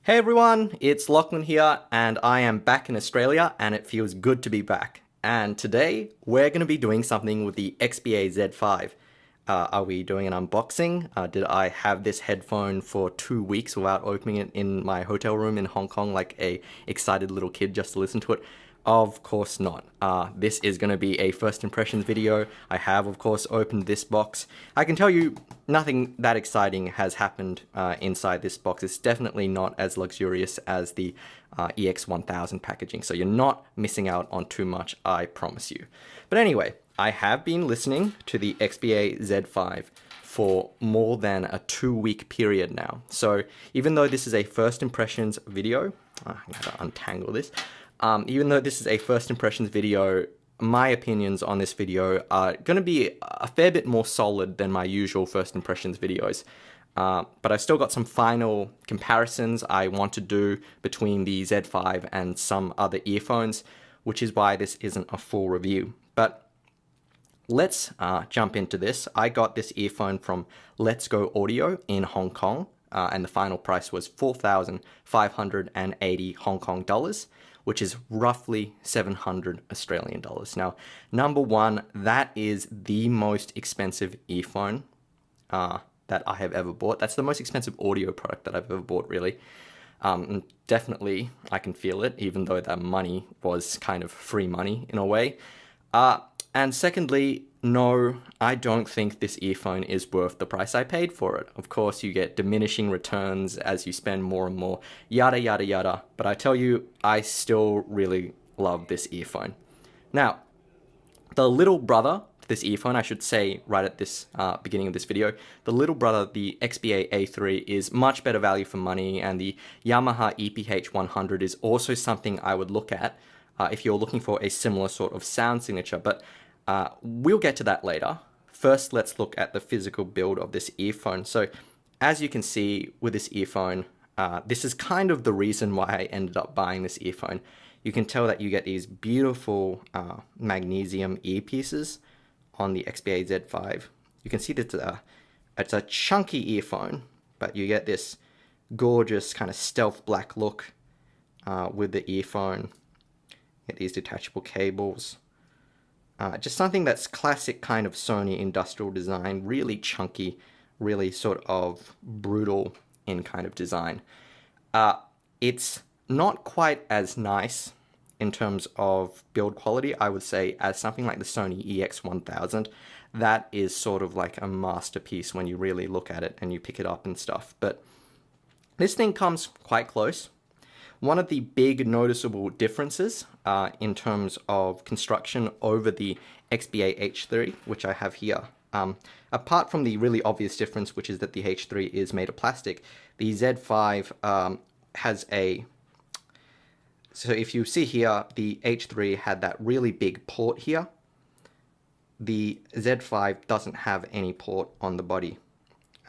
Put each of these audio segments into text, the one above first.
Hey everyone, it's Lachlan here, and I am back in Australia, and it feels good to be back. And today, we're going to be doing something with the XBA-Z5. Are we doing an unboxing? Did I have this headphone for 2 weeks without opening it in my hotel room in Hong Kong like a excited little kid just to listen to it? Of course not. This is going to be a first impressions video. I have, of course, opened this box. I can tell you nothing that exciting has happened inside this box. It's definitely not as luxurious as the EX1000 packaging, so you're not missing out on too much, I promise you. But anyway, I have been listening to the XBA-Z5 for more than a 2-week period now. So even though this is a first impressions video, I'm going to untangle this. Even though this is a first impressions video, my opinions on this video are going to be a fair bit more solid than my usual first impressions videos. But I've still got some final comparisons I want to do between the Z5 and some other earphones, which is why this isn't a full review. But let's jump into this. I got this earphone from Let's Go Audio in Hong Kong, and the final price was 4,580 Hong Kong dollars, which is roughly 700 Australian dollars. Now, number one, that is the most expensive earphone that I have ever bought. That's the most expensive audio product that I've ever bought, really. And definitely, I can feel it, even though that money was kind of free money in a way. And secondly, no, I don't think this earphone is worth the price I paid for it. Of course, you get diminishing returns as you spend more and more, yada, yada, yada. But I tell you, I still really love this earphone. Now, the little brother to this earphone, I should say right at this beginning of this video, the little brother, the XBA-A3, is much better value for money, and the Yamaha EP100 is also something I would look at if you're looking for a similar sort of sound signature. But we'll get to that later. First, let's look at the physical build of this earphone. So, as you can see with this earphone, this is kind of the reason why I ended up buying this earphone. You can tell that you get these beautiful magnesium earpieces on the XBA-Z5. You can see that it's a chunky earphone, but you get this gorgeous kind of stealth black look with the earphone. You get these detachable cables. Just something that's classic kind of Sony industrial design, really chunky, really sort of brutal in kind of design. It's not quite as nice in terms of build quality, I would say, as something like the Sony EX1000. That is sort of like a masterpiece when you really look at it and you pick it up and stuff. But this thing comes quite close. One of the big noticeable differences in terms of construction over the XBA H3, which I have here, apart from the really obvious difference, which is that the H3 is made of plastic, the Z5 has a... So if you see here, the H3 had that really big port here. The Z5 doesn't have any port on the body.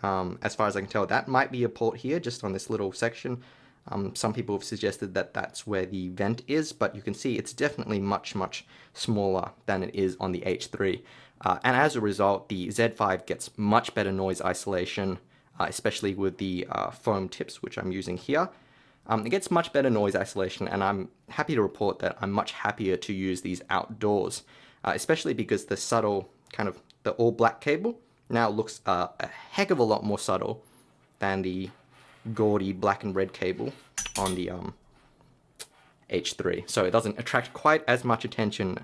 As far as I can tell, that might be a port here, just on this little section. Some people have suggested that that's where the vent is, but you can see it's definitely much, much smaller than it is on the H3. And as a result, the Z5 gets much better noise isolation, especially with the foam tips, which I'm using here. It gets much better noise isolation, and I'm happy to report that I'm much happier to use these outdoors, especially because the subtle, kind of the all black cable now looks a heck of a lot more subtle than the gaudy black and red cable on the H3. So it doesn't attract quite as much attention,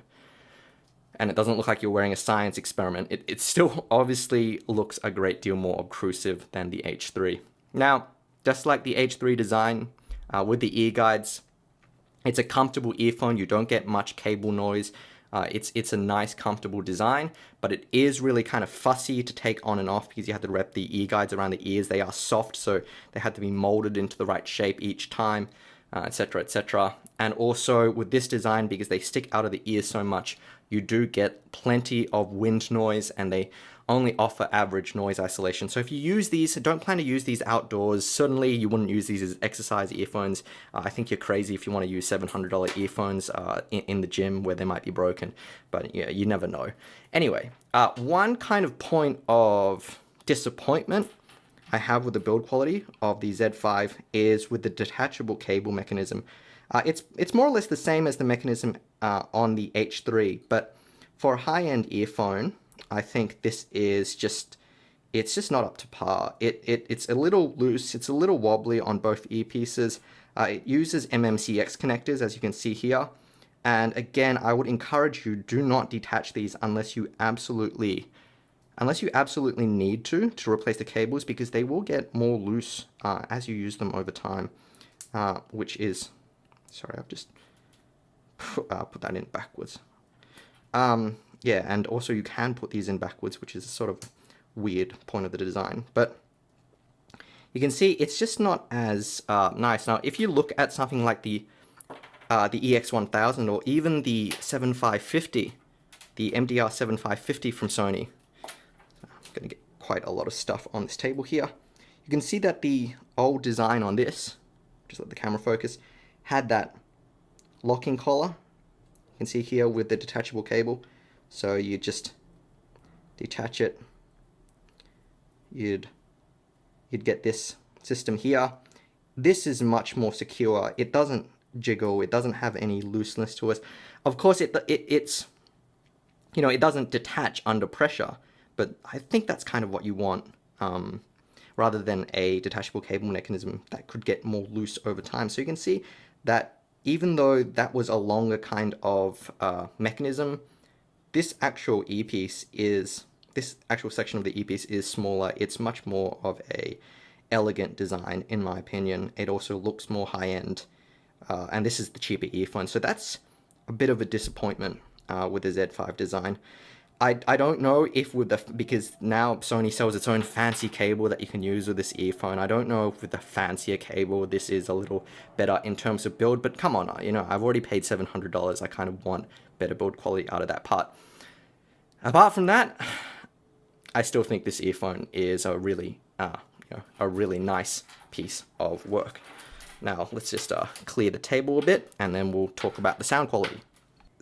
and it doesn't look like you're wearing a science experiment. It still obviously looks a great deal more obtrusive than the H3. Now, just like the H3 design, with the ear guides, it's a comfortable earphone. You don't get much cable noise. It's a nice, comfortable design, but it is really kind of fussy to take on and off because you have to wrap the ear guides around the ears. They are soft, so they had to be molded into the right shape each time, etc., etc. And also with this design, because they stick out of the ear so much, you do get plenty of wind noise, and they only offer average noise isolation. So if you use these, don't plan to use these outdoors. Certainly you wouldn't use these as exercise earphones. I think you're crazy if you want to use $700 earphones in the gym where they might be broken, but yeah, you never know. Anyway, one kind of point of disappointment I have with the build quality of the Z5 is with the detachable cable mechanism. It's more or less the same as the mechanism on the H3, but for a high-end earphone, I think this is just, it's just not up to par. It's a little loose, it's a little wobbly on both earpieces. It uses MMCX connectors, as you can see here. And again, I would encourage you, do not detach these unless you absolutely need to replace the cables, because they will get more loose as you use them over time, which is, sorry, I've just put that in backwards. Yeah, and also you can put these in backwards, which is sort of weird point of the design, but you can see it's just not as nice. Now, if you look at something like the EX1000 or even the 7550, the MDR 7550 from Sony, I'm going to get quite a lot of stuff on this table here. You can see that the old design on this, just let the camera focus, had that locking collar. You can see here with the detachable cable. So you just detach it. You'd get this system here. This is much more secure. It doesn't jiggle. It doesn't have any looseness to it. Of course, it's, you know, it doesn't detach under pressure, but I think that's kind of what you want, rather than a detachable cable mechanism that could get more loose over time. So you can see that even though that was a longer kind of mechanism, this actual earpiece is, this actual section of the earpiece is smaller. It's much more of a elegant design, in my opinion. It also looks more high-end, and this is the cheaper earphone. So that's a bit of a disappointment with the Z5 design. I don't know if with the, because now Sony sells its own fancy cable that you can use with this earphone. I don't know if with the fancier cable this is a little better in terms of build, but come on, you know, I've already paid $700. I kind of want better build quality out of that part. Apart from that, I still think this earphone is a really, a really nice piece of work. Now let's just clear the table a bit, and then we'll talk about the sound quality.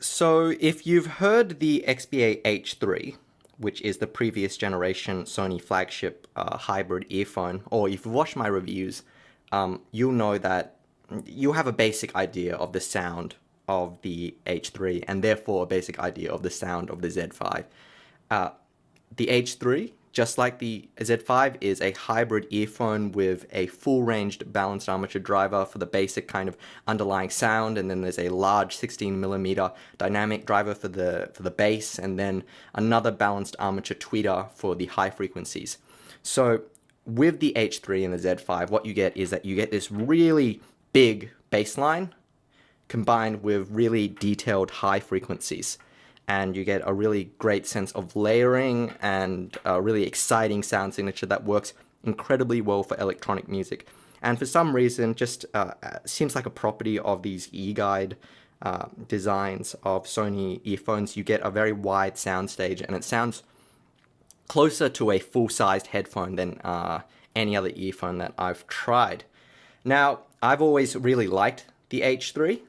So if you've heard the XBA-H3, which is the previous generation Sony flagship hybrid earphone, or if you've watched my reviews, you'll know that you have a basic idea of the sound of the H3, and therefore a basic idea of the sound of the Z5. The H3, just like the Z5, is a hybrid earphone with a full-ranged balanced armature driver for the basic kind of underlying sound, and then there's a large 16mm dynamic driver for the bass, and then another balanced armature tweeter for the high frequencies. So with the H3 and the Z5, what you get is that you get this really big bass line combined with really detailed high frequencies. And you get a really great sense of layering and a really exciting sound signature that works incredibly well for electronic music. And for some reason, just seems like a property of these e-guide designs of Sony earphones. You get a very wide soundstage, and it sounds closer to a full-sized headphone than any other earphone that I've tried. Now, I've always really liked the H3.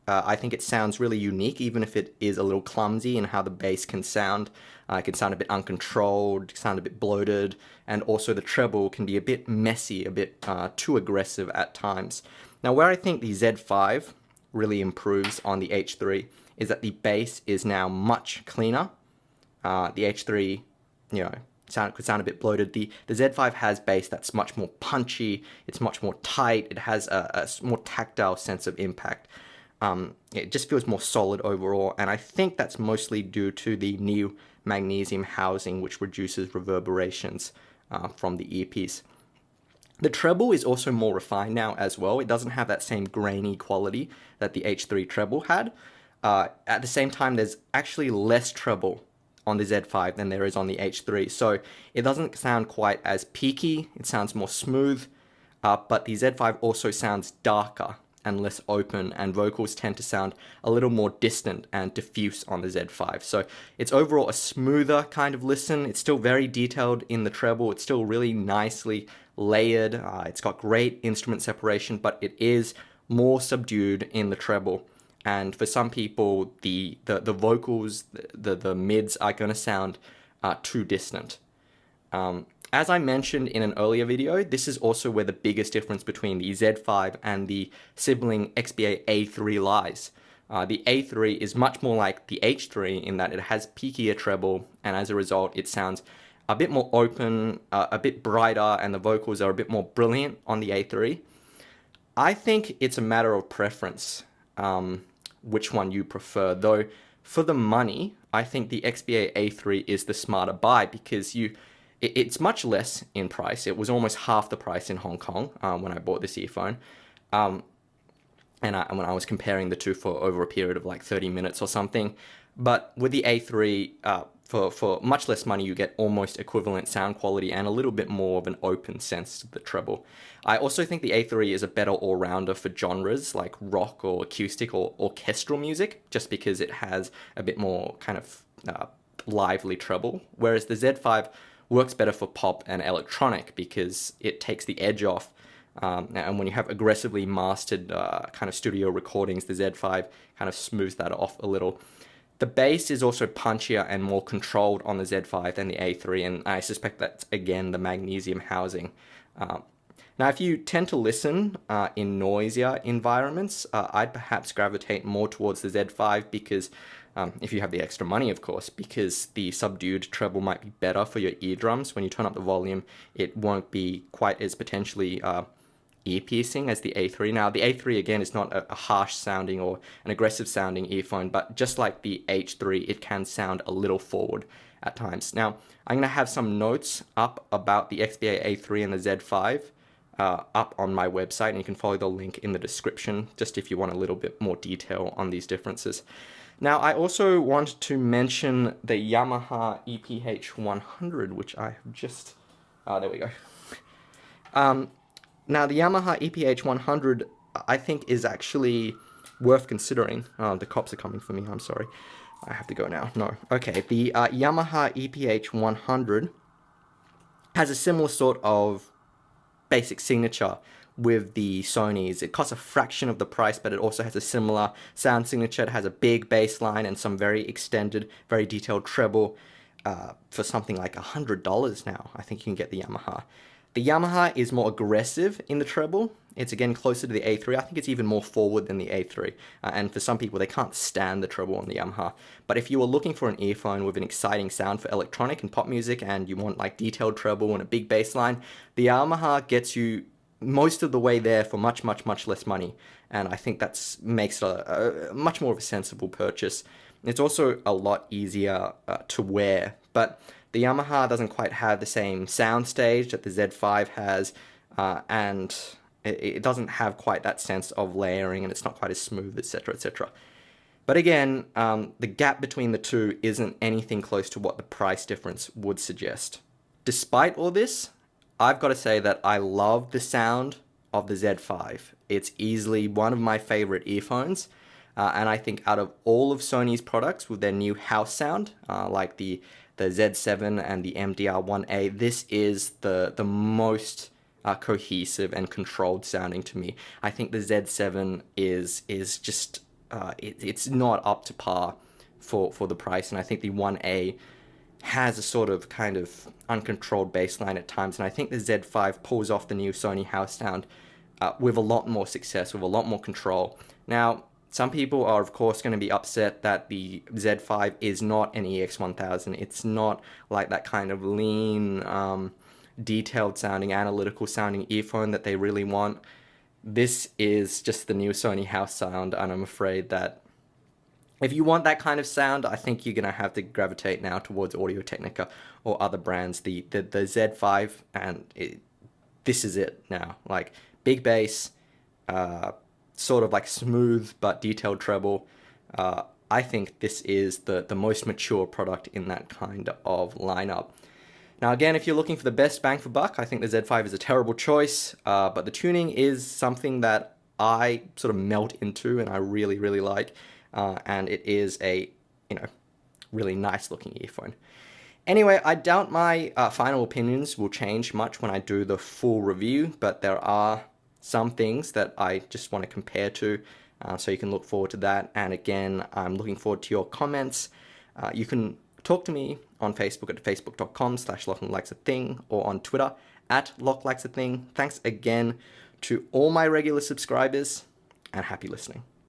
I think it sounds really unique, even if it is a little clumsy in how the bass can sound. It can sound a bit uncontrolled, sound a bit bloated, and also the treble can be a bit messy, a bit too aggressive at times. Now, where I think the Z5 really improves on the H3 is that the bass is now much cleaner. The H3, you know, could sound a bit bloated. The Z5 has bass that's much more punchy, it's much more tight, it has a more tactile sense of impact. It just feels more solid overall, and I think that's mostly due to the new magnesium housing, which reduces reverberations from the earpiece. The treble is also more refined now as well. It doesn't have that same grainy quality that the H3 treble had. At the same time, there's actually less treble on the Z5 than there is on the H3, so it doesn't sound quite as peaky. It sounds more smooth, but the Z5 also sounds darker and less open, and vocals tend to sound a little more distant and diffuse on the Z5. So it's overall a smoother kind of listen. It's still very detailed in the treble. It's still really nicely layered. It's got great instrument separation, but it is more subdued in the treble. And for some people, the vocals, the mids are going to sound too distant. As I mentioned in an earlier video, this is also where the biggest difference between the Z5 and the sibling XBA-A3 lies. The A3 is much more like the H3 in that it has peakier treble, and as a result it sounds a bit more open, a bit brighter, and the vocals are a bit more brilliant on the A3. I think it's a matter of preference, which one you prefer, though for the money, I think the XBA-A3 is the smarter buy because it's much less in price. It was almost half the price in Hong Kong when I bought this earphone. And when I was comparing the two for over a period of like 30 minutes or something. But with the A3, for much less money, you get almost equivalent sound quality and a little bit more of an open sense to the treble. I also think the A3 is a better all-rounder for genres like rock or acoustic or orchestral music, just because it has a bit more kind of lively treble, whereas the Z5 works better for pop and electronic because it takes the edge off. And when you have aggressively mastered kind of studio recordings, the Z5 kind of smooths that off a little. The bass is also punchier and more controlled on the Z5 than the A3, and I suspect that's, again, the magnesium housing. Now, if you tend to listen in noisier environments, I'd perhaps gravitate more towards the Z5 because, if you have the extra money, of course, because the subdued treble might be better for your eardrums. When you turn up the volume, it won't be quite as potentially ear-piercing as the A3. Now, the A3, again, is not a harsh sounding or an aggressive sounding earphone, but just like the H3, it can sound a little forward at times. Now, I'm going to have some notes up about the XBA-A3 and the Z5 up on my website, and you can follow the link in the description, just if you want a little bit more detail on these differences. Now, I also want to mention the Yamaha EP100, which I have just... there we go. Now, the Yamaha EP100, I think, is actually worth considering. The cops are coming for me, I'm sorry. I have to go now. No. Okay, the Yamaha EP100 has a similar sort of basic signature with the Sonys. It costs a fraction of the price, but it also has a similar sound signature. It has a big bass line and some very extended, very detailed treble for something like $100 now. I think you can get the Yamaha. The Yamaha is more aggressive in the treble. It's again closer to the A3. I think it's even more forward than the A3. And for some people, they can't stand the treble on the Yamaha. But if you are looking for an earphone with an exciting sound for electronic and pop music, and you want like detailed treble and a big bass line, the Yamaha gets you most of the way there for much, much, much less money. And I think that makes it a much more of a sensible purchase. It's also a lot easier to wear. But the Yamaha doesn't quite have the same sound stage that the Z5 has, and it doesn't have quite that sense of layering, and it's not quite as smooth, etc., etc. But again, the gap between the two isn't anything close to what the price difference would suggest. Despite all this, I've got to say that I love the sound of the Z5. It's easily one of my favorite earphones, and I think out of all of Sony's products with their new house sound, like the Z7 and the MDR1A, this is the most cohesive and controlled sounding to me. I think the Z7 is just it's not up to par for the price, and I think the 1A has a sort of kind of uncontrolled bass line at times, and I think the Z5 pulls off the new Sony house sound with a lot more success, with a lot more control. Now, some people are, of course, going to be upset that the Z5 is not an EX1000. It's not like that kind of lean, detailed sounding, analytical sounding earphone that they really want. This is just the new Sony house sound, and I'm afraid that if you want that kind of sound, I think you're going to have to gravitate now towards Audio-Technica or other brands. The Z5, and this is it now. Like, big bass, sort of like smooth but detailed treble. I think this is the most mature product in that kind of lineup. Now again, if you're looking for the best bang for buck, I think the Z5 is a terrible choice, but the tuning is something that I sort of melt into and I really, really like, and it is a, really nice looking earphone. Anyway, I doubt my final opinions will change much when I do the full review, but there are some things that I just want to compare to, so you can look forward to that. And again, I'm looking forward to your comments. You can talk to me on Facebook at facebook.com/LachlanLikesAthing or on Twitter at LachLikesAthing. Thanks again to all my regular subscribers and happy listening.